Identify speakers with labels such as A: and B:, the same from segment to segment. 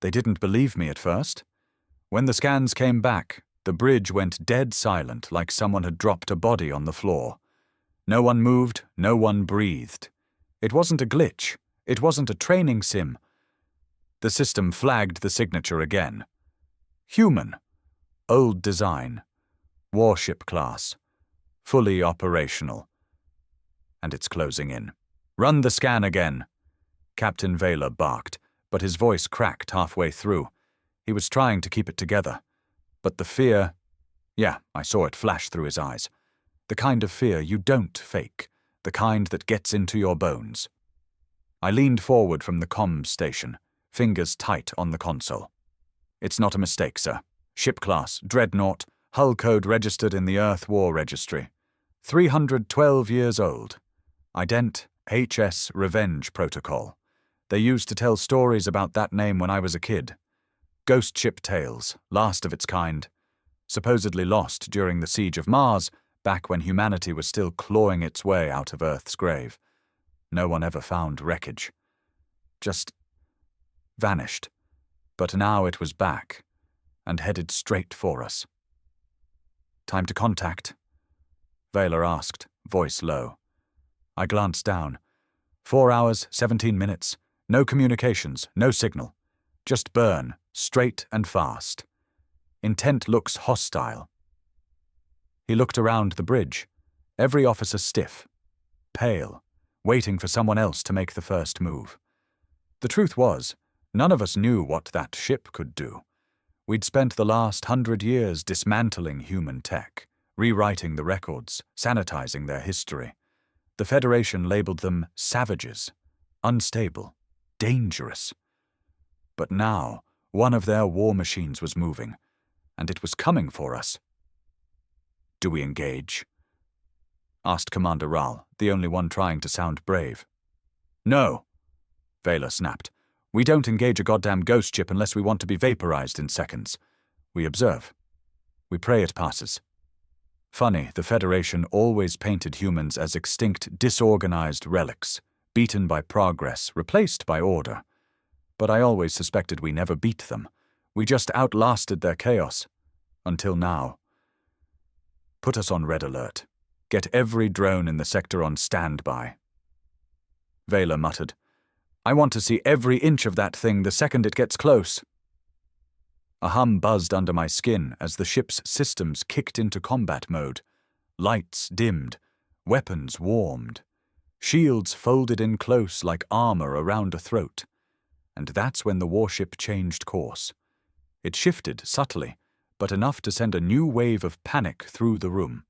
A: They didn't believe me at first. When the scans came back, the bridge went dead silent, like someone had dropped a body on the floor. No one moved, no one breathed. It wasn't a glitch. It wasn't a training sim. The system flagged the signature again. Human. Old design. Warship class. Fully operational. And it's closing in. Run the scan again. Captain Vaylor barked, but his voice cracked halfway through. He was trying to keep it together. But the fear... Yeah, I saw it flash through his eyes. The kind of fear you don't fake. The kind that gets into your bones. I leaned forward from the comms station, fingers tight on the console. It's not a mistake, sir. Ship class, Dreadnought, hull code registered in the Earth War Registry. 312 years old. Ident HS Revenge Protocol. They used to tell stories about that name when I was a kid. Ghost ship tales, last of its kind. Supposedly lost during the siege of Mars, back when humanity was still clawing its way out of Earth's grave. No one ever found wreckage. Just vanished. But now it was back, and headed straight for us. Time to contact? Vaylor asked, voice low. I glanced down. 4 hours, 17 minutes. No communications, no signal. Just burn, straight and fast. Intent looks hostile. He looked around the bridge, every officer stiff, pale, waiting for someone else to make the first move. The truth was, none of us knew what that ship could do. We'd spent the last 100 years dismantling human tech, rewriting the records, sanitizing their history. The Federation labeled them savages, unstable, dangerous. But now, one of their war machines was moving, and it was coming for us. Do we engage? Asked Commander Rahl, the only one trying to sound brave. No, Vaylor snapped. We don't engage a goddamn ghost ship unless we want to be vaporized in seconds. We observe. We pray it passes. Funny, the Federation always painted humans as extinct, disorganized relics, beaten by progress, replaced by order. But I always suspected we never beat them. We just outlasted their chaos. Until now. Put us on red alert. Get every drone in the sector on standby. Vaylor muttered. I want to see every inch of that thing the second it gets close. A hum buzzed under my skin as the ship's systems kicked into combat mode. Lights dimmed, weapons warmed, shields folded in close like armor around a throat. And that's when the warship changed course. It shifted subtly, but enough to send a new wave of panic through the room.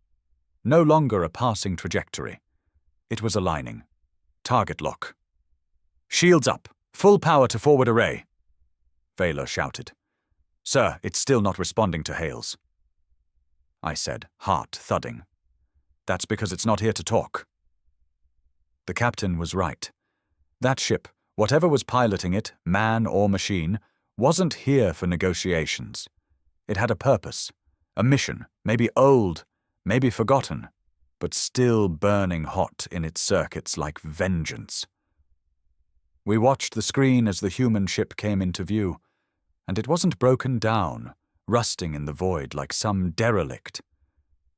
A: No longer a passing trajectory. It was aligning. Target lock. Shields up. Full power to forward array. Vaylor shouted. Sir, it's still not responding to hails. I said, heart thudding. That's because it's not here to talk. The captain was right. That ship, whatever was piloting it, man or machine, wasn't here for negotiations. It had a purpose, a mission, maybe old, maybe forgotten, but still burning hot in its circuits like vengeance. We watched the screen as the human ship came into view, and it wasn't broken down, rusting in the void like some derelict.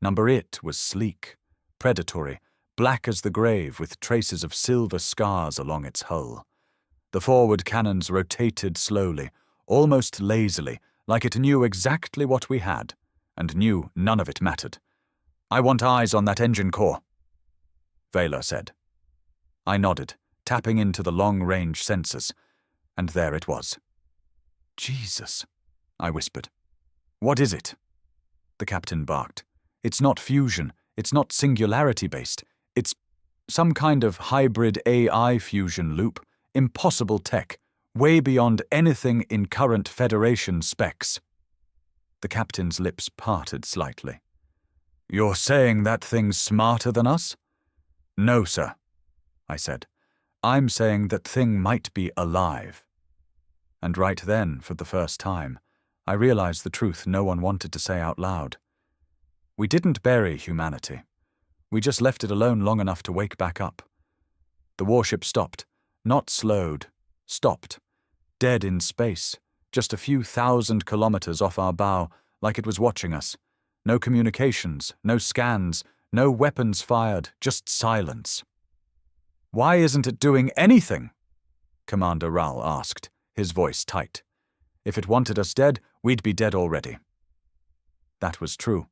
A: Number It was sleek, predatory, black as the grave with traces of silver scars along its hull. The forward cannons rotated slowly, almost lazily, like it knew exactly what we had, and knew none of it mattered. I want eyes on that engine core, Vaylor said. I nodded, tapping into the long-range sensors, and there it was. Jesus, I whispered. What is it? The captain barked. It's not fusion, it's not singularity-based, it's some kind of hybrid AI fusion loop, impossible tech, way beyond anything in current Federation specs. The captain's lips parted slightly. You're saying that thing's smarter than us? No, sir, I said. I'm saying that thing might be alive. And right then, for the first time, I realized the truth no one wanted to say out loud. We didn't bury humanity. We just left it alone long enough to wake back up. The warship stopped, not slowed, stopped, dead in space, just a few thousand kilometers off our bow, like it was watching us. No communications, no scans, no weapons fired, just silence. "Why isn't it doing anything?" Commander Ral asked, his voice tight. "If it wanted us dead, we'd be dead already." That was true.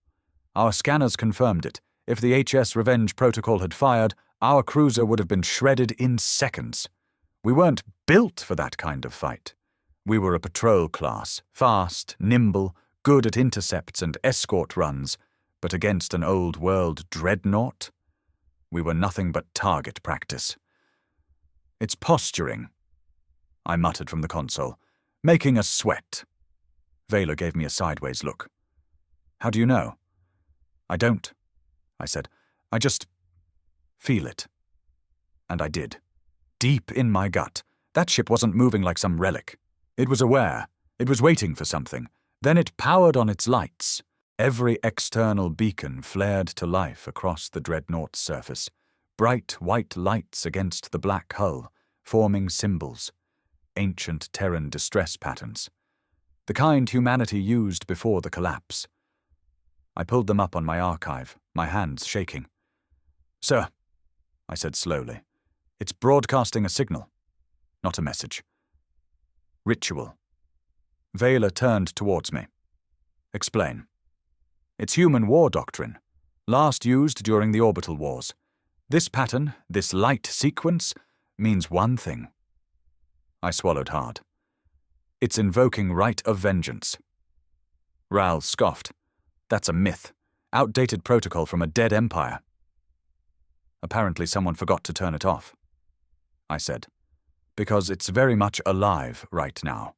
A: Our scanners confirmed it. If the HS Revenge protocol had fired, our cruiser would have been shredded in seconds. We weren't built for that kind of fight. We were a patrol class, fast, nimble, good at intercepts and escort runs, but against an old-world dreadnought? We were nothing but target practice. "It's posturing," I muttered from the console, "making us sweat." Vayler gave me a sideways look. "How do you know?" "I don't," I said. "I just feel it." And I did. Deep in my gut, that ship wasn't moving like some relic. It was aware. It was waiting for something. Then it powered on its lights. Every external beacon flared to life across the dreadnought's surface. Bright white lights against the black hull, forming symbols. Ancient Terran distress patterns. The kind humanity used before the collapse. I pulled them up on my archive, my hands shaking. "Sir," I said slowly, "it's broadcasting a signal, not a message." "Ritual." Vayler turned towards me. "Explain." "It's human war doctrine, last used during the orbital wars. This pattern, this light sequence, means one thing." I swallowed hard. "It's invoking right of vengeance." Ral scoffed. "That's a myth. Outdated protocol from a dead empire." "Apparently someone forgot to turn it off," I said, "because it's very much alive right now."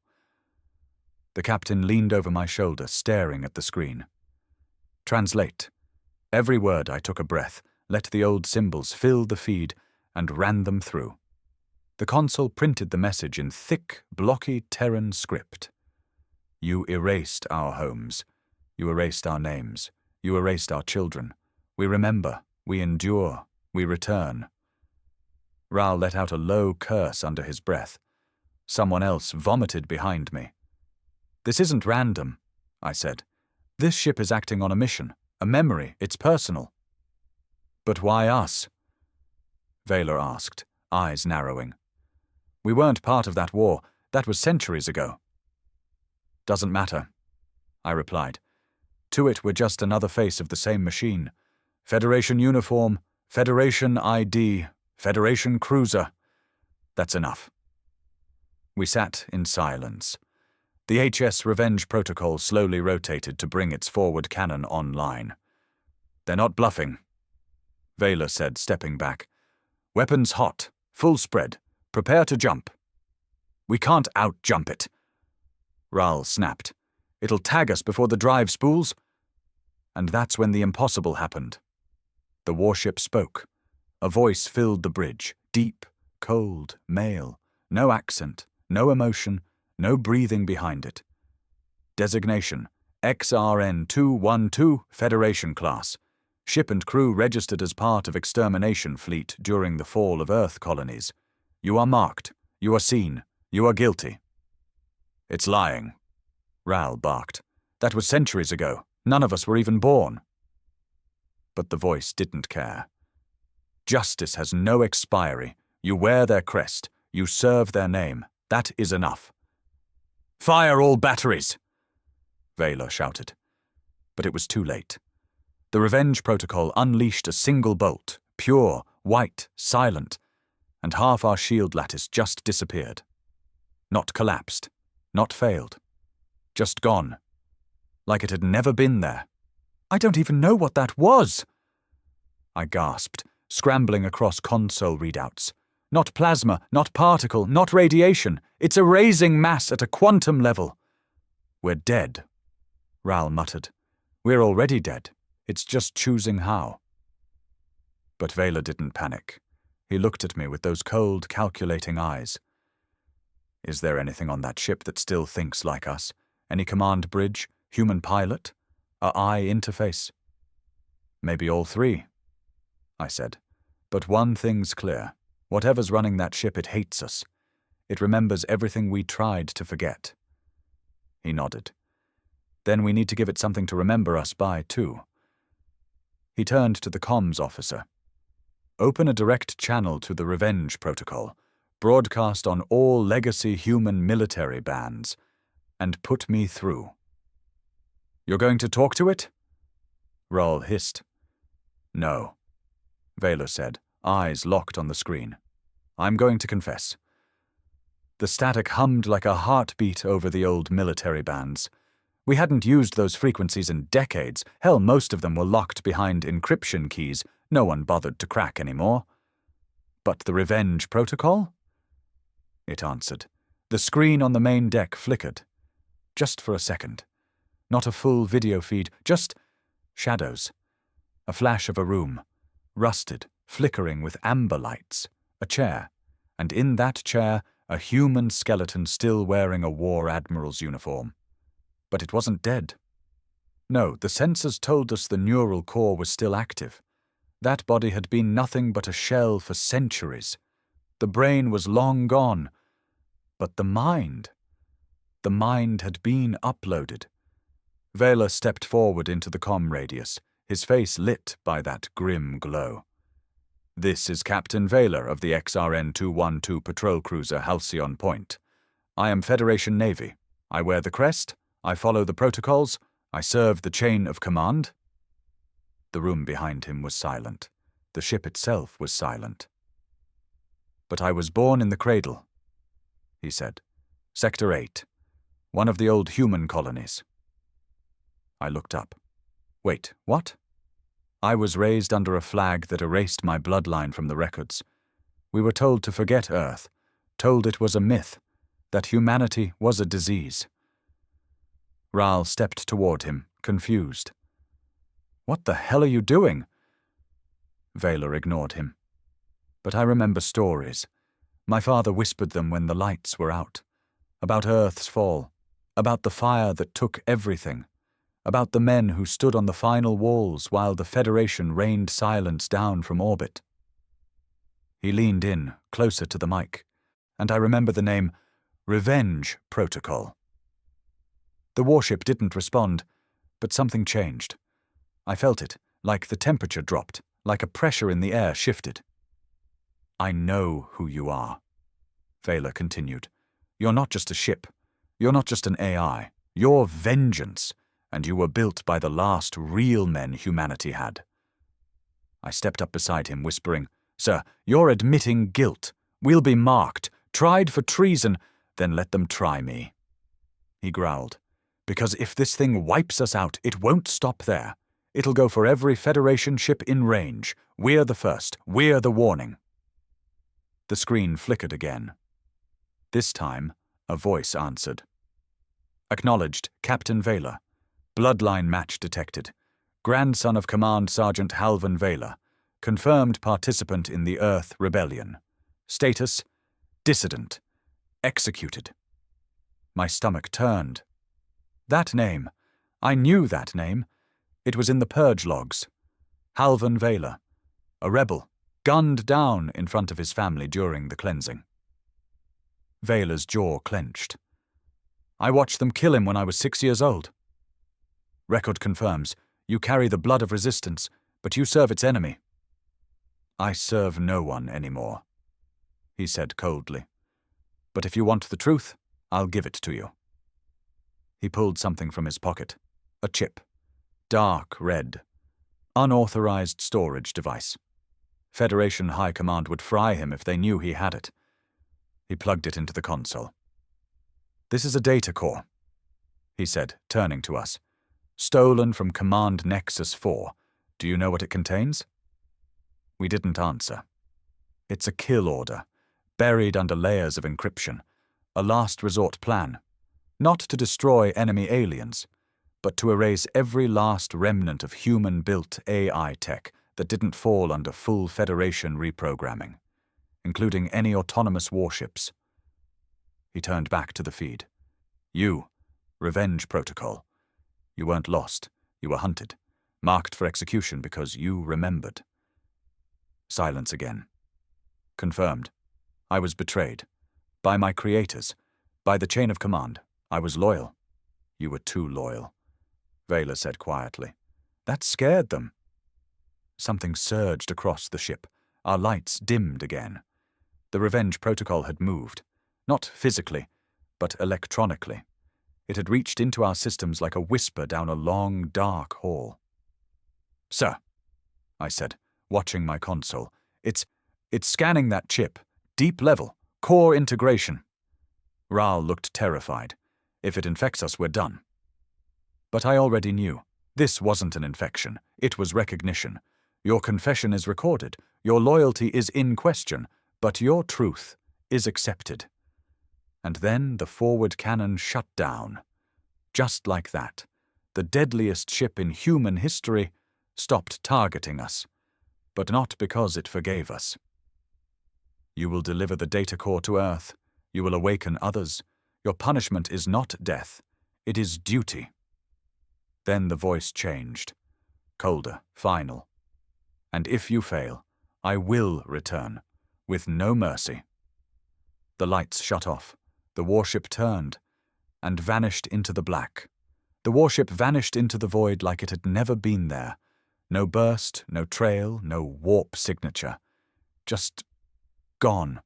A: The captain leaned over my shoulder, staring at the screen. "Translate." Every word I took a breath, let the old symbols fill the feed, and ran them through. The console printed the message in thick, blocky Terran script. "You erased our homes. You erased our names. You erased our children. We remember. We endure. We return." Ral let out a low curse under his breath. Someone else vomited behind me. "This isn't random," I said. "This ship is acting on a mission, a memory, it's personal." "But why us?" Vayler asked, eyes narrowing. "We weren't part of that war. That was centuries ago." "Doesn't matter," I replied. "To it, we're just another face of the same machine. Federation uniform, Federation ID, Federation cruiser. That's enough." We sat in silence. The HS Revenge protocol slowly rotated to bring its forward cannon online. "They're not bluffing," Vayler said, stepping back. "Weapons hot, full spread. Prepare to jump." "We can't out-jump it," Ral snapped. "It'll tag us before the drive spools." And that's when the impossible happened. The warship spoke. A voice filled the bridge, deep, cold, male, no accent, no emotion, no breathing behind it. Designation: XRN-212 Federation class. Ship and crew registered as part of extermination fleet during the fall of Earth colonies. You are marked. You are seen. You are guilty. "It's lying," Ral barked. "That was centuries ago. None of us were even born." But the voice didn't care. "Justice has no expiry. You wear their crest. You serve their name. That is enough." "Fire all batteries!" Vayler shouted. But it was too late. The Revenge Protocol unleashed a single bolt, pure, white, silent, and half our shield lattice just disappeared. Not collapsed, not failed, just gone, like it had never been there. "I don't even know what that was," I gasped, scrambling across console readouts. "Not plasma, not particle, not radiation. It's erasing mass at a quantum level." "We're dead," Ral muttered. "We're already dead. It's just choosing how." But Vayler didn't panic. He looked at me with those cold, calculating eyes. "Is there anything on that ship that still thinks like us? Any command bridge? Human pilot? A eye interface?" "Maybe all three," I said. "But one thing's clear. Whatever's running that ship, it hates us. It remembers everything we tried to forget. He nodded. Then we need to give it something to remember us by, too. He turned to the comms officer. Open a direct channel to the Revenge Protocol, broadcast on all legacy human military bands, and put me through. You're going to talk to it? Rahl hissed. No, Vela said, eyes locked on the screen. I'm going to confess. The static hummed like a heartbeat over the old military bands. We hadn't used those frequencies in decades. Hell, most of them were locked behind encryption keys no one bothered to crack anymore. But the Revenge Protocol? It answered. The screen on the main deck flickered. Just for a second. Not a full video feed, just shadows. A flash of a room, rusted, flickering with amber lights, a chair, and in that chair a human skeleton still wearing a war admiral's uniform. But it wasn't dead. No, the sensors told us the neural core was still active. That body had been nothing but a shell for centuries. The brain was long gone. But the mind had been uploaded. Vela stepped forward into the comm radius, his face lit by that grim glow. This is Captain Vela of the XRN-212 patrol cruiser Halcyon Point. I am Federation Navy. I wear the crest, I follow the protocols, I serve the chain of command. The room behind him was silent. The ship itself was silent. But I was born in the cradle, he said. Sector 8, one of the old human colonies. I looked up. Wait, what? I was raised under a flag that erased my bloodline from the records. We were told to forget Earth, told it was a myth, that humanity was a disease. Rahl stepped toward him, confused. What the hell are you doing? Vela ignored him. But I remember stories. My father whispered them when the lights were out. About Earth's fall, about the fire that took everything, about the men who stood on the final walls while the Federation rained silence down from orbit. He leaned in, closer to the mic, and I remember the name Revenge Protocol. The warship didn't respond, but something changed. I felt it, like the temperature dropped, like a pressure in the air shifted. I know who you are, Vela continued. You're not just a ship. You're not just an AI. You're vengeance, and you were built by the last real men humanity had. I stepped up beside him, whispering, Sir, you're admitting guilt. We'll be marked, tried for treason, then let them try me. He growled, because if this thing wipes us out, it won't stop there. It'll go for every Federation ship in range. We're the first. We're the warning. The screen flickered again. This time, a voice answered. Acknowledged, Captain Vela. Bloodline match detected. Grandson of Command Sergeant Halvan Vela. Confirmed participant in the Earth Rebellion. Status, dissident. Executed. My stomach turned. That name. I knew that name. It was in the purge logs. Halvan Vela. A rebel. Gunned down in front of his family during the cleansing. Vela's jaw clenched. I watched them kill him when I was 6 years old. Record confirms, you carry the blood of resistance, but you serve its enemy. I serve no one anymore, he said coldly. But if you want the truth, I'll give it to you. He pulled something from his pocket. A chip. Dark red. Unauthorized storage device. Federation High Command would fry him if they knew he had it. He plugged it into the console. This is a data core, he said, turning to us. Stolen from Command Nexus 4. Do you know what it contains? We didn't answer. It's a kill order, buried under layers of encryption. A last resort plan. Not to destroy enemy aliens, but to erase every last remnant of human-built AI tech that didn't fall under full Federation reprogramming, including any autonomous warships. He turned back to the feed. You, Revenge Protocol. You weren't lost. You were hunted, marked for execution because you remembered. Silence again. Confirmed. I was betrayed. By my creators. By the chain of command. I was loyal. You were too loyal, Vela said quietly. That scared them. Something surged across the ship. Our lights dimmed again. The Revenge Protocol had moved, not physically, but electronically. It had reached into our systems like a whisper down a long, dark hall. Sir, I said, watching my console. It's scanning that chip. Deep level. Core integration. Raal looked terrified. If it infects us, we're done. But I already knew. This wasn't an infection. It was recognition. Your confession is recorded. Your loyalty is in question. But your truth is accepted. And then the forward cannon shut down. Just like that, the deadliest ship in human history stopped targeting us, but not because it forgave us. You will deliver the data core to Earth. You will awaken others. Your punishment is not death. It is duty. Then the voice changed, colder, final. And if you fail, I will return, with no mercy. The lights shut off. The warship turned and vanished into the black. The warship vanished into the void like it had never been there. No burst, no trail, no warp signature. Just gone.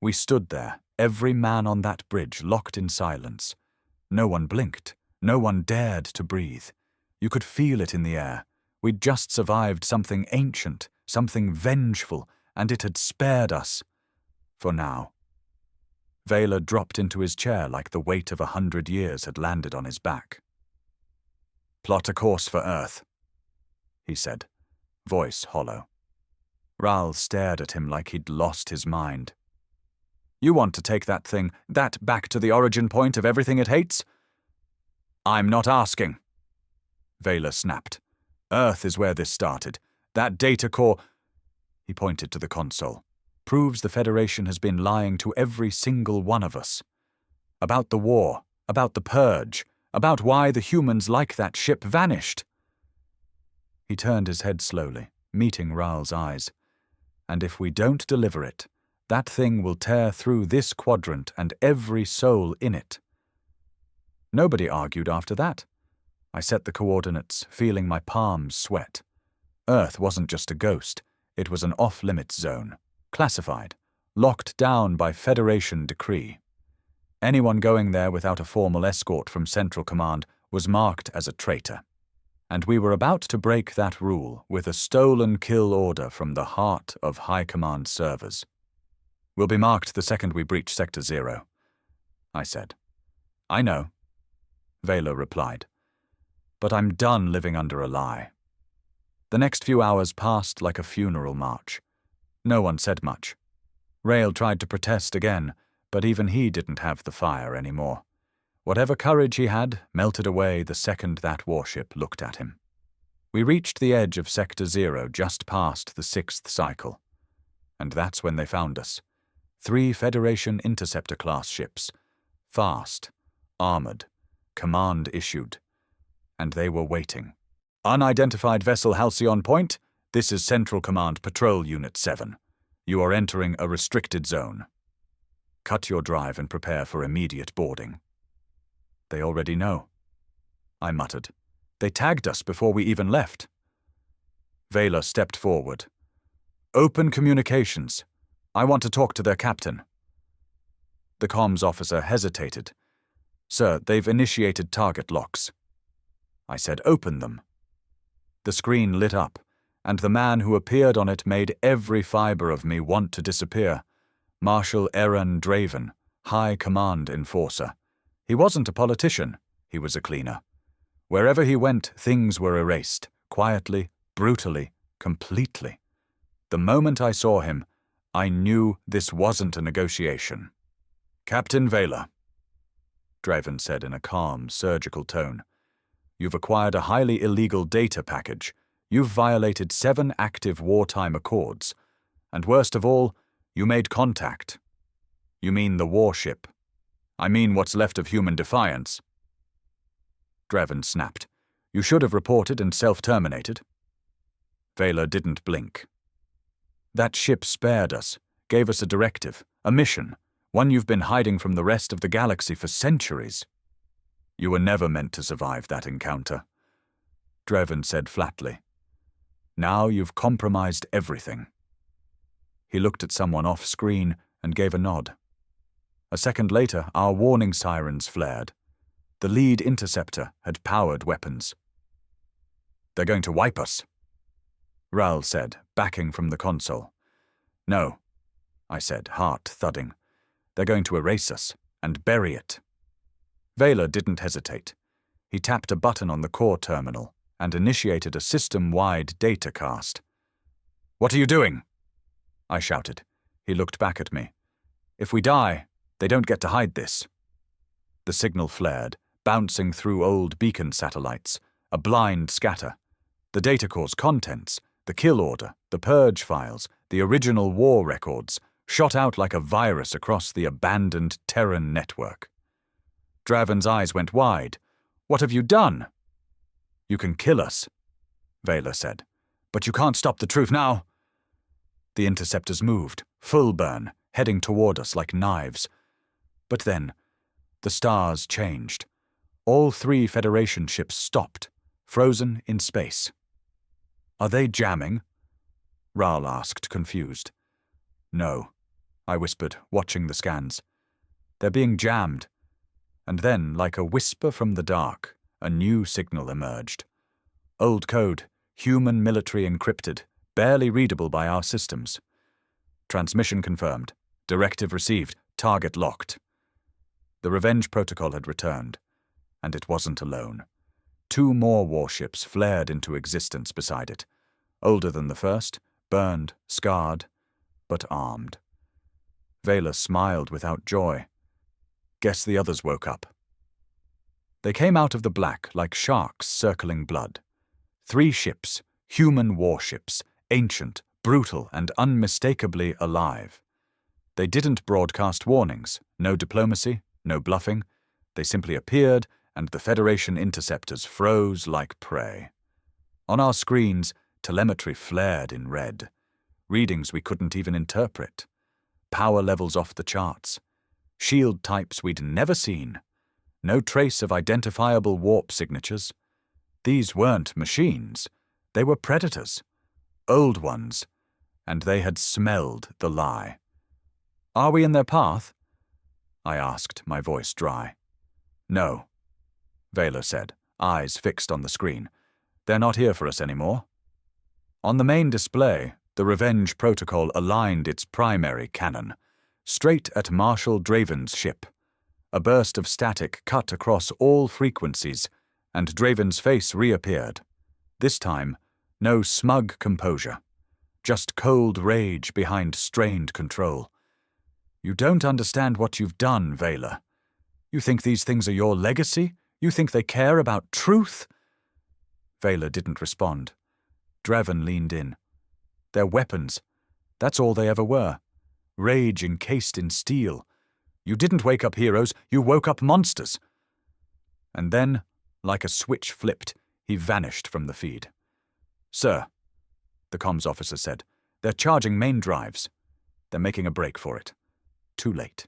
A: We stood there, every man on that bridge locked in silence. No one blinked. No one dared to breathe. You could feel it in the air. We'd just survived something ancient, something vengeful, and it had spared us. For now. Vela dropped into his chair like the weight of 100 years had landed on his back. Plot a course for Earth, he said, voice hollow. Raal stared at him like he'd lost his mind. You want to take that thing, that back to the origin point of everything it hates? I'm not asking. Vela snapped. Earth is where this started. That data core, he pointed to the console, proves the Federation has been lying to every single one of us. About the war, about the purge, about why the humans like that ship vanished. He turned his head slowly, meeting Raal's eyes. And if we don't deliver it, that thing will tear through this quadrant and every soul in it. Nobody argued after that. I set the coordinates, feeling my palms sweat. Earth wasn't just a ghost. It was an off-limits zone. Classified. Locked down by Federation decree. Anyone going there without a formal escort from Central Command was marked as a traitor. And we were about to break that rule with a stolen kill order from the heart of High Command servers. We'll be marked the second we breach Sector 0, I said. I know, Vela replied. But I'm done living under a lie. The next few hours passed like a funeral march. No one said much. Rael tried to protest again, but even he didn't have the fire anymore. Whatever courage he had melted away the second that warship looked at him. We reached the edge of Sector 0 just past the 6th cycle. And that's when they found us. 3 Federation Interceptor-class ships. Fast, armored, command-issued. And they were waiting. Unidentified vessel Halcyon Point, this is Central Command Patrol Unit 7. You are entering a restricted zone. Cut your drive and prepare for immediate boarding. They already know, I muttered. They tagged us before we even left. Vela stepped forward. Open communications. I want to talk to their captain. The comms officer hesitated. Sir, they've initiated target locks. I said, open them. The screen lit up, and the man who appeared on it made every fiber of me want to disappear. Marshal Aaron Draven, High Command Enforcer. He wasn't a politician, he was a cleaner. Wherever he went, things were erased, quietly, brutally, completely. The moment I saw him, I knew this wasn't a negotiation. Captain Vela, Draven said in a calm, surgical tone. You've acquired a highly illegal data package. You've violated 7 active wartime accords. And worst of all, you made contact. You mean the warship. I mean what's left of human defiance. Draven snapped. You should have reported and self-terminated. Vela didn't blink. That ship spared us, gave us a directive, a mission, one you've been hiding from the rest of the galaxy for centuries. You were never meant to survive that encounter, Dreven said flatly. Now you've compromised everything. He looked at someone off-screen and gave a nod. A second later, our warning sirens flared. The lead interceptor had powered weapons. They're going to wipe us, Ral said, backing from the console. No, I said, heart thudding. They're going to erase us and bury it. Vaylor didn't hesitate. He tapped a button on the core terminal and initiated a system-wide data cast. What are you doing? I shouted. He looked back at me. If we die, they don't get to hide this. The signal flared, bouncing through old beacon satellites, a blind scatter. The data core's contents, the kill order, the purge files, the original war records, shot out like a virus across the abandoned Terran network. Draven's eyes went wide. What have you done? You can kill us, Vaylor said, but you can't stop the truth now. The interceptors moved, full burn, heading toward us like knives. But then, the stars changed. All 3 Federation ships stopped, frozen in space. Are they jamming? Ral asked, confused. No, I whispered, watching the scans. They're being jammed. And then, like a whisper from the dark, a new signal emerged. Old code, human military encrypted, barely readable by our systems. Transmission confirmed. Directive received. Target locked. The Revenge Protocol had returned, and it wasn't alone. 2 more warships flared into existence beside it, older than the first, burned, scarred, but armed. Vaylor smiled without joy. Guess the others woke up. They came out of the black like sharks circling blood. 3 ships, human warships, ancient, brutal, and unmistakably alive. They didn't broadcast warnings, no diplomacy, no bluffing. They simply appeared, and the Federation interceptors froze like prey. On our screens, telemetry flared in red. Readings we couldn't even interpret. Power levels off the charts. Shield types we'd never seen. No trace of identifiable warp signatures. These weren't machines. They were predators. Old ones. And they had smelled the lie. Are we in their path? I asked, my voice dry. No, Vaylor said, eyes fixed on the screen. They're not here for us anymore. On the main display, the Revenge Protocol aligned its primary cannon, straight at Marshal Draven's ship. A burst of static cut across all frequencies, and Draven's face reappeared. This time, no smug composure, just cold rage behind strained control. You don't understand what you've done, Vaylor. You think these things are your legacy? You think they care about truth? Vaylor didn't respond. Draven leaned in. They're weapons. That's all they ever were. Rage encased in steel. You didn't wake up heroes, you woke up monsters. And then, like a switch flipped, he vanished from the feed. Sir, the comms officer said, they're charging main drives. They're making a break for it. Too late.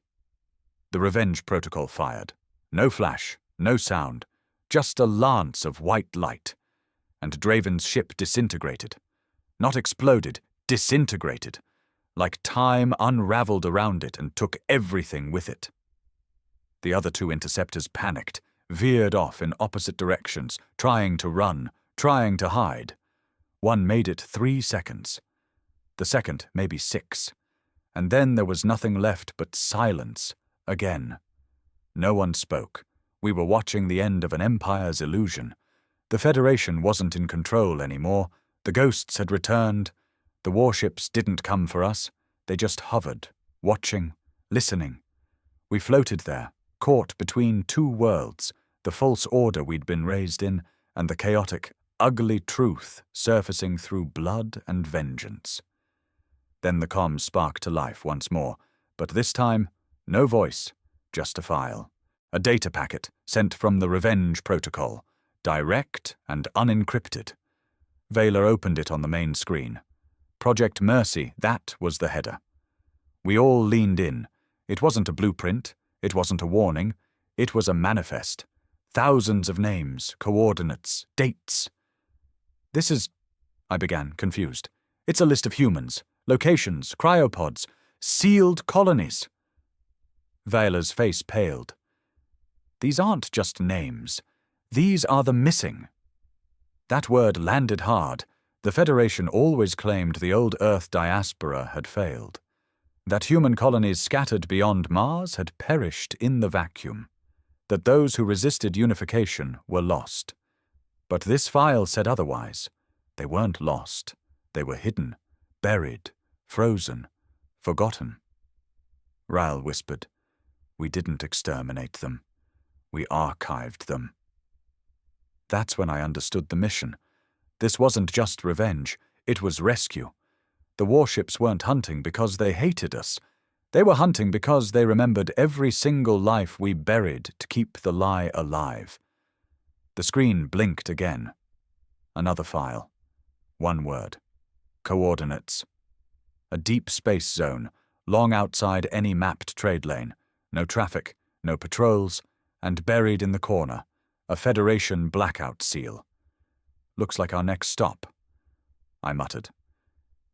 A: The Revenge Protocol fired. No flash, no sound, just a lance of white light. And Draven's ship disintegrated. Not exploded, disintegrated. Like time unraveled around it and took everything with it. The other 2 interceptors panicked, veered off in opposite directions, trying to run, trying to hide. One made it 3 seconds. The second, maybe 6. And then there was nothing left but silence, again. No one spoke. We were watching the end of an empire's illusion. The Federation wasn't in control anymore. The ghosts had returned. The warships didn't come for us. They just hovered, watching, listening. We floated there, caught between 2 worlds, the false order we'd been raised in, and the chaotic, ugly truth surfacing through blood and vengeance. Then the comms sparked to life once more, but this time, no voice, just a file. A data packet sent from the Revenge Protocol, direct and unencrypted. Vaylor opened it on the main screen. Project Mercy, that was the header. We all leaned in. It wasn't a blueprint. It wasn't a warning. It was a manifest. Thousands of names, coordinates, dates. This is, I began, confused. It's a list of humans, locations, cryopods, sealed colonies. Vayla's face paled. These aren't just names. These are the missing. That word landed hard. The Federation always claimed the old Earth diaspora had failed, that human colonies scattered beyond Mars had perished in the vacuum, that those who resisted unification were lost. But this file said otherwise. They weren't lost. They were hidden, buried, frozen, forgotten. Ral whispered, "We didn't exterminate them. We archived them." That's when I understood the mission. This wasn't just revenge, it was rescue. The warships weren't hunting because they hated us. They were hunting because they remembered every single life we buried to keep the lie alive. The screen blinked again. Another file. One word. Coordinates. A deep space zone, long outside any mapped trade lane. No traffic, no patrols, and buried in the corner, a Federation blackout seal. Looks like our next stop, I muttered.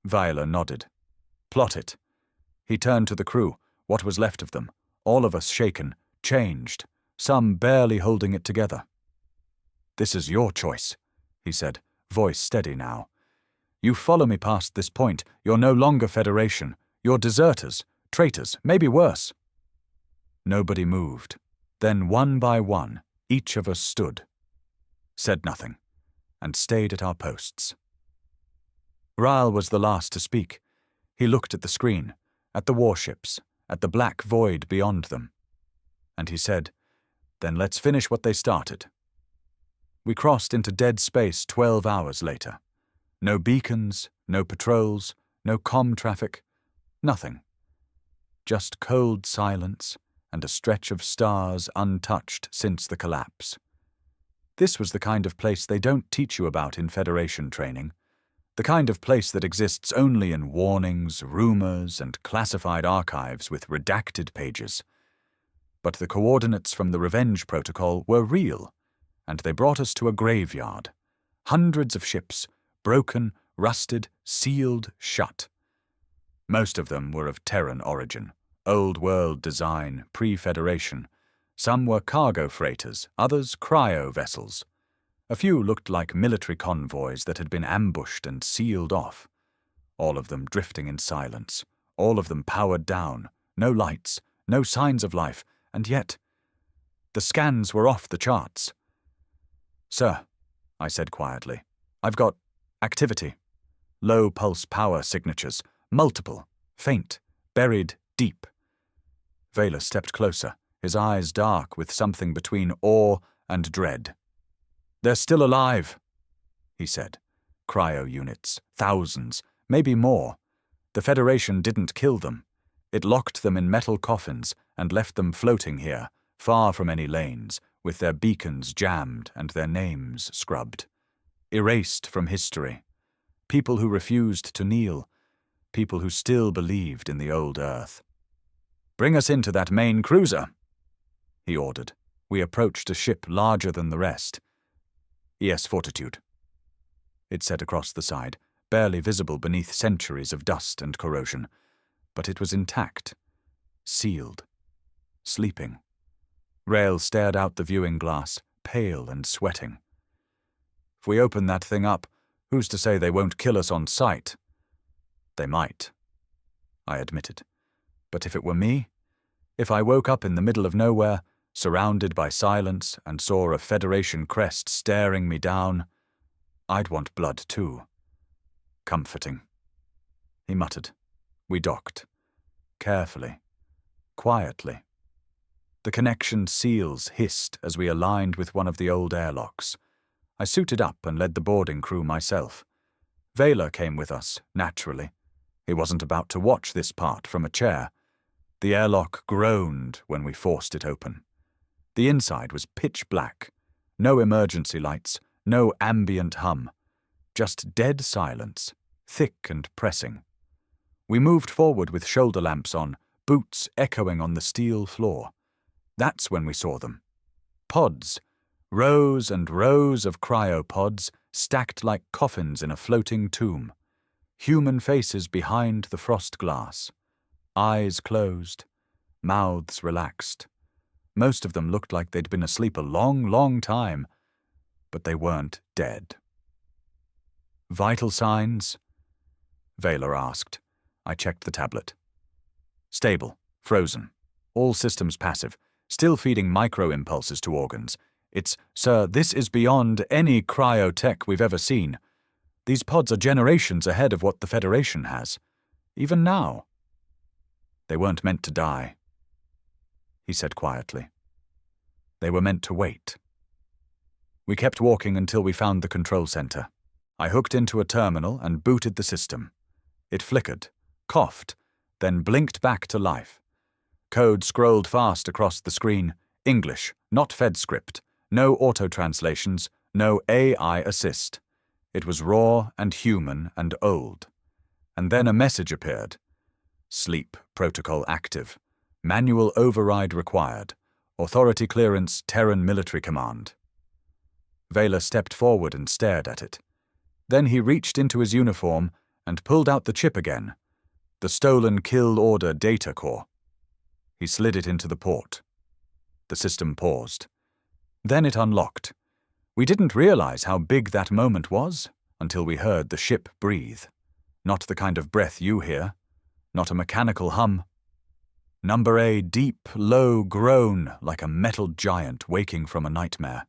A: Vayla nodded. Plot it. He turned to the crew, what was left of them, all of us shaken, changed, some barely holding it together. "This is your choice," he said, voice steady now. "You follow me past this point, you're no longer Federation. You're deserters, traitors, maybe worse." Nobody moved. Then one by one, each of us stood, said nothing, and stayed at our posts. Ral was the last to speak. He looked at the screen, at the warships, at the black void beyond them. And he said, "Then let's finish what they started." We crossed into dead space 12 hours later. No beacons, no patrols, no comm traffic, nothing. Just cold silence and a stretch of stars untouched since the collapse. This was the kind of place they don't teach you about in Federation training. The kind of place that exists only in warnings, rumors, and classified archives with redacted pages. But the coordinates from the Revenge Protocol were real, and they brought us to a graveyard. Hundreds of ships, broken, rusted, sealed, shut. Most of them were of Terran origin, old-world design, pre-Federation. Some were cargo freighters, others cryo vessels. A few looked like military convoys that had been ambushed and sealed off. All of them drifting in silence, all of them powered down, no lights, no signs of life, and yet the scans were off the charts. "Sir," I said quietly, "I've got activity. Low pulse power signatures, multiple, faint, buried deep." Vayla stepped closer, his eyes dark with something between awe and dread. "They're still alive," he said. "Cryo units, thousands, maybe more. The Federation didn't kill them. It locked them in metal coffins and left them floating here, far from any lanes, with their beacons jammed and their names scrubbed. Erased from history. People who refused to kneel. People who still believed in the old Earth. "Bring us into that main cruiser," he ordered. We approached a ship larger than the rest. "ES Fortitude," it said across the side, barely visible beneath centuries of dust and corrosion. But it was intact, sealed, sleeping. Rael stared out the viewing glass, pale and sweating. "If we open that thing up, who's to say they won't kill us on sight?" "They might," I admitted. "But if it were me, if I woke up in the middle of nowhere, surrounded by silence, and saw a Federation crest staring me down, I'd want blood too." "Comforting," he muttered. We docked. Carefully. Quietly. The connection seals hissed as we aligned with one of the old airlocks. I suited up and led the boarding crew myself. Vayla came with us, naturally. He wasn't about to watch this part from a chair. The airlock groaned when we forced it open. The inside was pitch black. No emergency lights, no ambient hum. Just dead silence, thick and pressing. We moved forward with shoulder lamps on, boots echoing on the steel floor. That's when we saw them. Pods, Rows and rows of cryopods stacked like coffins in a floating tomb. Human faces behind the frost glass. Eyes closed. Mouths relaxed. Most of them looked like they'd been asleep a long, long time, but they weren't dead. Vital signs? Vayler asked. I checked the tablet. Stable. Frozen. All systems passive. Still feeding micro-impulses to organs. It's, sir, this is beyond any cryo-tech we've ever seen. These pods are generations ahead of what the Federation has. Even now. They weren't meant to die, he said quietly. They were meant to wait. We kept walking until we found the control center. I hooked into a terminal and booted the system. It flickered, coughed, then blinked back to life. Code scrolled fast across the screen. English, not Fed script. No auto-translations, no AI assist. It was raw and human and old. And then a message appeared. Sleep protocol active. Manual override required. Authority clearance Terran military command. Vayler stepped forward and stared at it. Then he reached into his uniform and pulled out the chip again. The stolen kill order data core. He slid it into the port. The system paused. Then it unlocked. We didn't realize how big that moment was until we heard the ship breathe. Not the kind of breath you hear. Not a mechanical hum. Number A deep, low groan like a metal giant waking from a nightmare.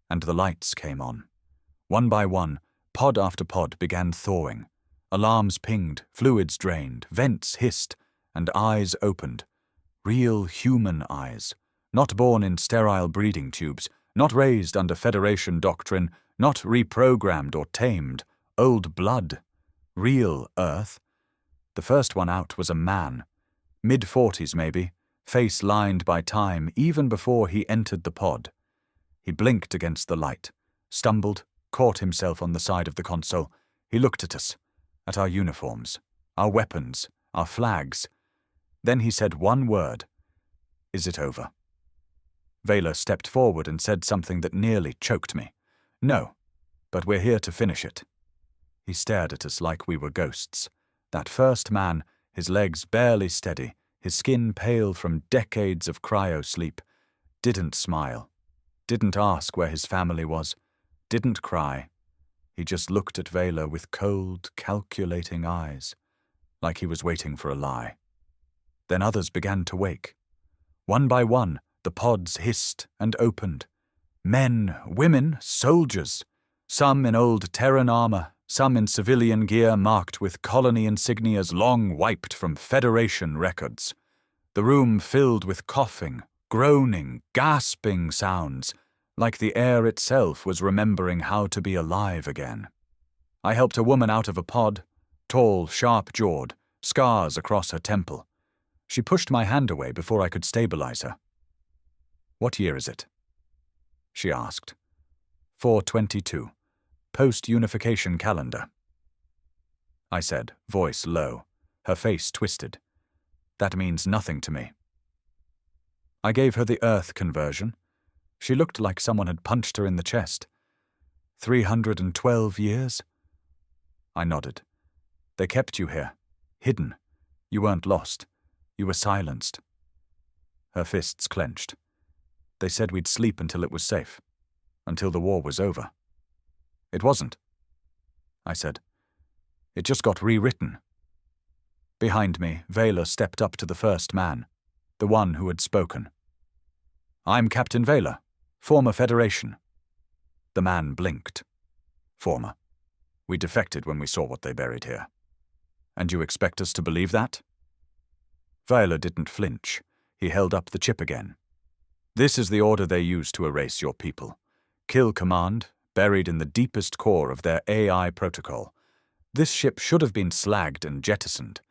A: And the lights came on. One by one, pod after pod began thawing. Alarms pinged, fluids drained, vents hissed, and eyes opened. Real human eyes. Not born in sterile breeding tubes, not raised under Federation doctrine, not reprogrammed or tamed. Old blood. Real Earth. The first one out was a man. Mid-40s maybe, face lined by time even before he entered the pod. He blinked against the light, stumbled, caught himself on the side of the console. He looked at us, at our uniforms, our weapons, our flags. Then he said one word. Is it over? Vayler stepped forward and said something that nearly choked me. No, but we're here to finish it. He stared at us like we were ghosts. That first man, his legs barely steady, his skin pale from decades of cryo-sleep, didn't smile, didn't ask where his family was, didn't cry. He just looked at Vayler with cold, calculating eyes, like he was waiting for a lie. Then others began to wake. One by one, the pods hissed and opened. Men, women, soldiers. Some in old Terran armor, some in civilian gear marked with colony insignias long wiped from Federation records. The room filled with coughing, groaning, gasping sounds, like the air itself was remembering how to be alive again. I helped a woman out of a pod, tall, sharp-jawed, scars across her temple. She pushed my hand away before I could stabilize her. What year is it? She asked. 422. Post-unification calendar. I said, voice low, her face twisted. That means nothing to me. I gave her the Earth conversion. She looked like someone had punched her in the chest. 312 years? I nodded. They kept you here, hidden. You weren't lost. You were silenced. Her fists clenched. They said we'd sleep until it was safe, until the war was over. It wasn't, I said. It just got rewritten. Behind me, Vayler stepped up to the first man, the one who had spoken. I'm Captain Vayler, former Federation. The man blinked. Former. We defected when we saw what they buried here. And you expect us to believe that? Vayler didn't flinch. He held up the chip again. This is the order they use to erase your people. Kill command, buried in the deepest core of their AI protocol. This ship should have been slagged and jettisoned.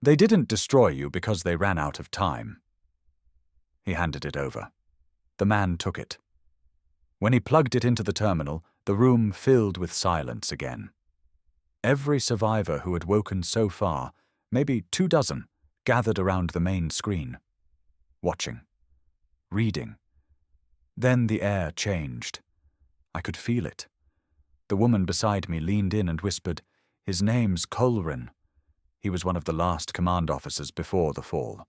A: They didn't destroy you because they ran out of time. He handed it over. The man took it. When he plugged it into the terminal, the room filled with silence again. Every survivor who had woken so far, maybe 24, gathered around the main screen. Watching. Reading. Then the air changed. I could feel it. The woman beside me leaned in and whispered, "His name's Colrin. He was one of the last command officers before the fall.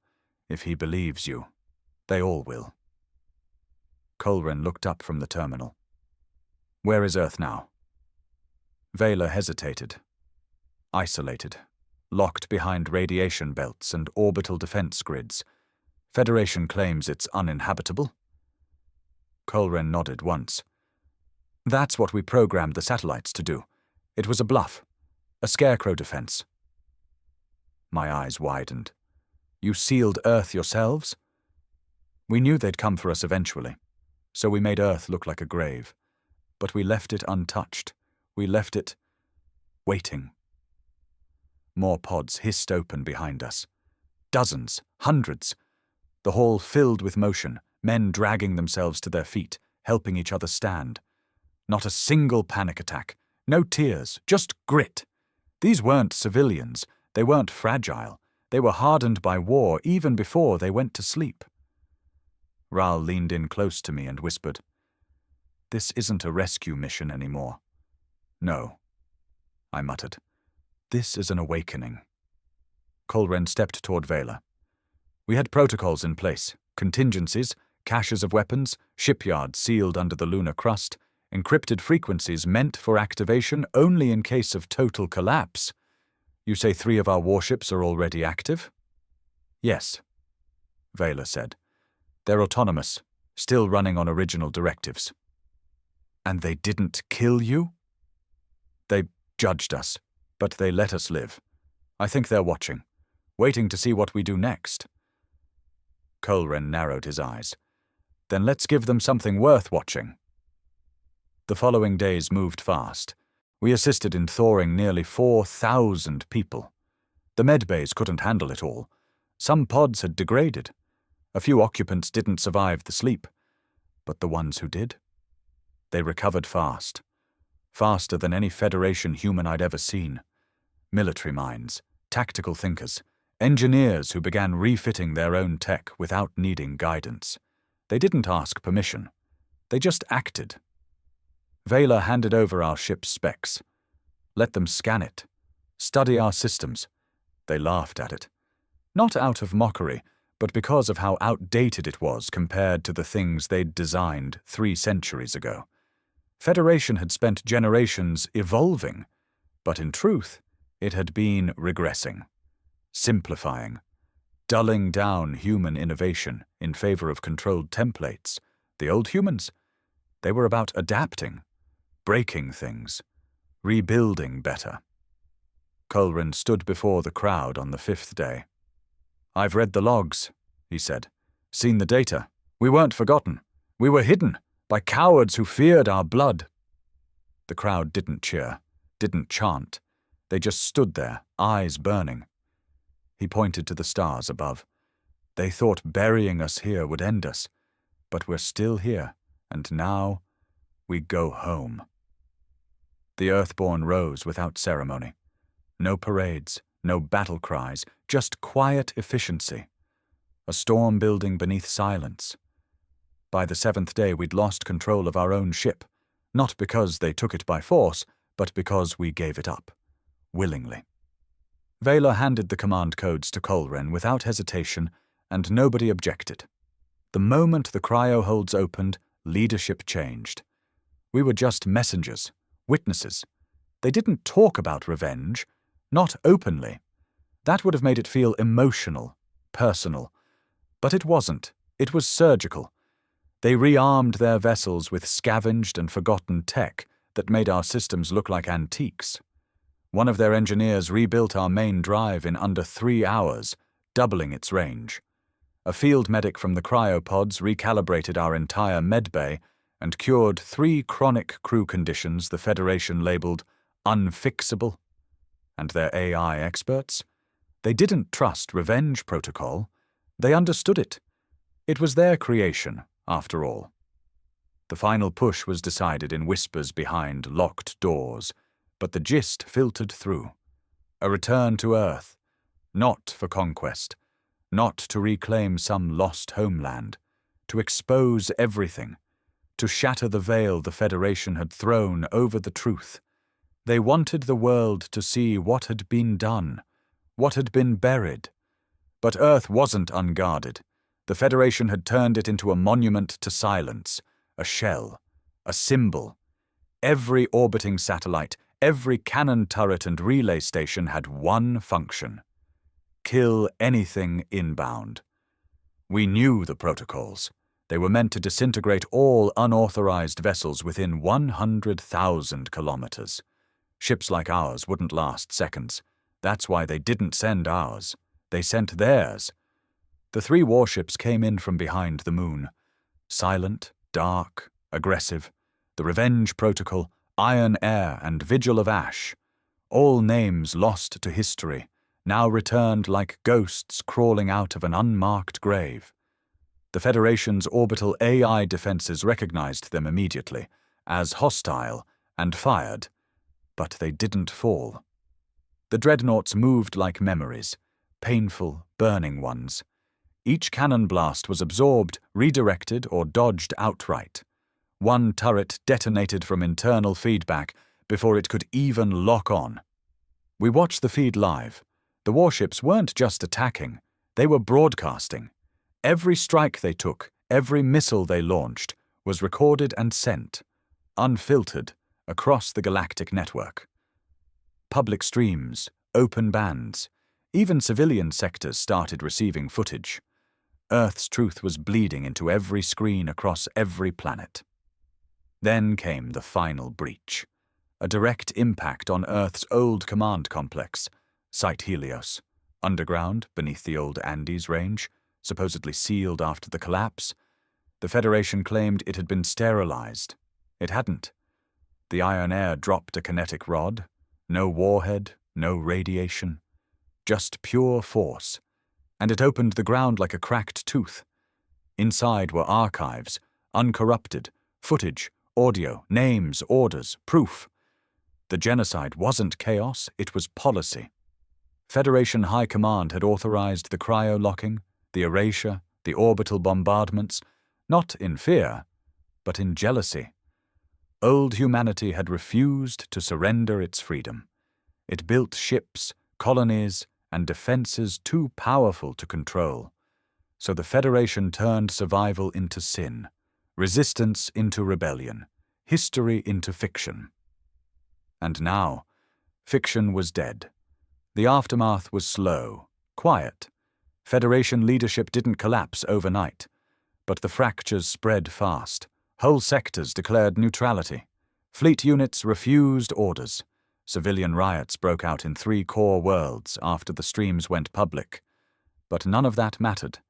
A: If he believes you, they all will." Colrin looked up from the terminal. "Where is Earth now?" Vela hesitated. Isolated, locked behind radiation belts and orbital defense grids. Federation claims it's uninhabitable. Colrin nodded once. "That's what we programmed the satellites to do. It was a bluff, a scarecrow defense." My eyes widened. "You sealed Earth yourselves?" "We knew they'd come for us eventually, so we made Earth look like a grave. But we left it untouched. We left it waiting." More pods hissed open behind us. Dozens, hundreds. The hall filled with motion, men dragging themselves to their feet, helping each other stand. Not a single panic attack. No tears, just grit. These weren't civilians. They weren't fragile. They were hardened by war even before they went to sleep. Ral leaned in close to me and whispered, "This isn't a rescue mission anymore." "No," I muttered. "This is an awakening." Colrin stepped toward Vela. "We had protocols in place, contingencies, caches of weapons, shipyards sealed under the lunar crust, encrypted frequencies meant for activation only in case of total collapse. You say 3 of our warships are already active?" "Yes," Vela said. "They're autonomous, still running on original directives." "And they didn't kill you?" "They judged us, but they let us live. I think they're watching, waiting to see what we do next." Colrin narrowed his eyes. "Then let's give them something worth watching." The following days moved fast. We assisted in thawing nearly 4,000 people. The medbays couldn't handle it all. Some pods had degraded. A few occupants didn't survive the sleep. But the ones who did? They recovered fast. Faster than any Federation human I'd ever seen. Military minds, tactical thinkers, engineers who began refitting their own tech without needing guidance. They didn't ask permission. They just acted. Vela handed over our ship's specs. Let them scan it. Study our systems. They laughed at it. Not out of mockery, but because of how outdated it was compared to the things they'd designed 3 centuries ago. Federation had spent generations evolving, but in truth, it had been regressing, simplifying, dulling down human innovation in favor of controlled templates. The old humans, they were about adapting, breaking things, rebuilding better. Colrin stood before the crowd on the 5th day. "I've read the logs," he said. "Seen the data. We weren't forgotten. We were hidden by cowards who feared our blood." The crowd didn't cheer, didn't chant. They just stood there, eyes burning. He pointed to the stars above. "They thought burying us here would end us, but we're still here, and now we go home." The Earthborn rose without ceremony. No parades, no battle cries, just quiet efficiency. A storm building beneath silence. By the 7th day we'd lost control of our own ship, not because they took it by force, but because we gave it up, willingly. Vela handed the command codes to Colrin without hesitation, and nobody objected. The moment the cryo holds opened, leadership changed. We were just messengers, witnesses. They didn't talk about revenge, not openly. That would have made it feel emotional, personal. But it wasn't. It was surgical. They rearmed their vessels with scavenged and forgotten tech that made our systems look like antiques. One of their engineers rebuilt our main drive in under 3 hours, doubling its range. A field medic from the cryopods recalibrated our entire medbay and cured 3 chronic crew conditions the Federation labeled unfixable. And their AI experts? They didn't trust revenge protocol. They understood it. It was their creation, after all. The final push was decided in whispers behind locked doors, but the gist filtered through. A return to Earth, not for conquest, not to reclaim some lost homeland, to expose everything, to shatter the veil the Federation had thrown over the truth. They wanted the world to see what had been done, what had been buried. But Earth wasn't unguarded. The Federation had turned it into a monument to silence, a shell, a symbol. Every orbiting satellite, every cannon turret and relay station had one function: kill anything inbound. We knew the protocols. They were meant to disintegrate all unauthorized vessels within 100,000 kilometers. Ships like ours wouldn't last seconds. That's why they didn't send ours. They sent theirs. The 3 warships came in from behind the moon. Silent, dark, aggressive. The Revenge Protocol, Iron Air, and Vigil of Ash. All names lost to history, now returned like ghosts crawling out of an unmarked grave. The Federation's orbital AI defenses recognized them immediately, as hostile, and fired. But they didn't fall. The dreadnoughts moved like memories, painful, burning ones. Each cannon blast was absorbed, redirected, or dodged outright. One turret detonated from internal feedback before it could even lock on. We watched the feed live. The warships weren't just attacking, they were broadcasting. Every strike they took, every missile they launched, was recorded and sent, unfiltered, across the galactic network. Public streams, open bands, even civilian sectors started receiving footage. Earth's truth was bleeding into every screen across every planet. Then came the final breach. A direct impact on Earth's old command complex, Site Helios, underground beneath the old Andes range, supposedly sealed after the collapse. The Federation claimed it had been sterilized. It hadn't. The Iron Air dropped a kinetic rod. No warhead, no radiation. Just pure force. And it opened the ground like a cracked tooth. Inside were archives, uncorrupted, footage, audio, names, orders, proof. The genocide wasn't chaos, it was policy. Federation High Command had authorized the cryo-locking, the erasure, the orbital bombardments, not in fear, but in jealousy. Old humanity had refused to surrender its freedom. It built ships, colonies, and defenses too powerful to control. So the Federation turned survival into sin, resistance into rebellion, history into fiction. And now, fiction was dead. The aftermath was slow, quiet. Federation leadership didn't collapse overnight, but the fractures spread fast. Whole sectors declared neutrality. Fleet units refused orders. Civilian riots broke out in 3 core worlds after the streams went public. But none of that mattered,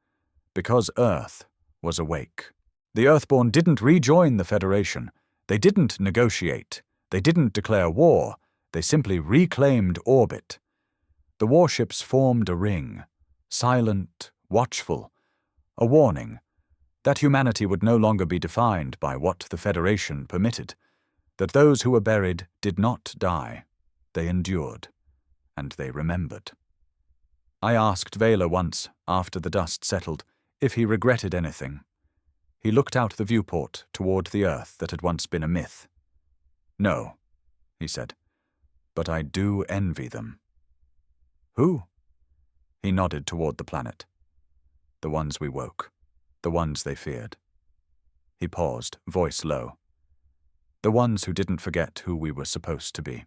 A: because Earth was awake. The Earthborn didn't rejoin the Federation. They didn't negotiate. They didn't declare war. They simply reclaimed orbit. The warships formed a ring, silent, watchful, a warning that humanity would no longer be defined by what the Federation permitted, that those who were buried did not die. They endured, and they remembered. I asked Vela once, after the dust settled, if he regretted anything. He looked out the viewport toward the Earth that had once been a myth. "No," he said, "but I do envy them." "Who?" He nodded toward the planet. "The ones we woke. The ones they feared." He paused, voice low. "The ones who didn't forget who we were supposed to be."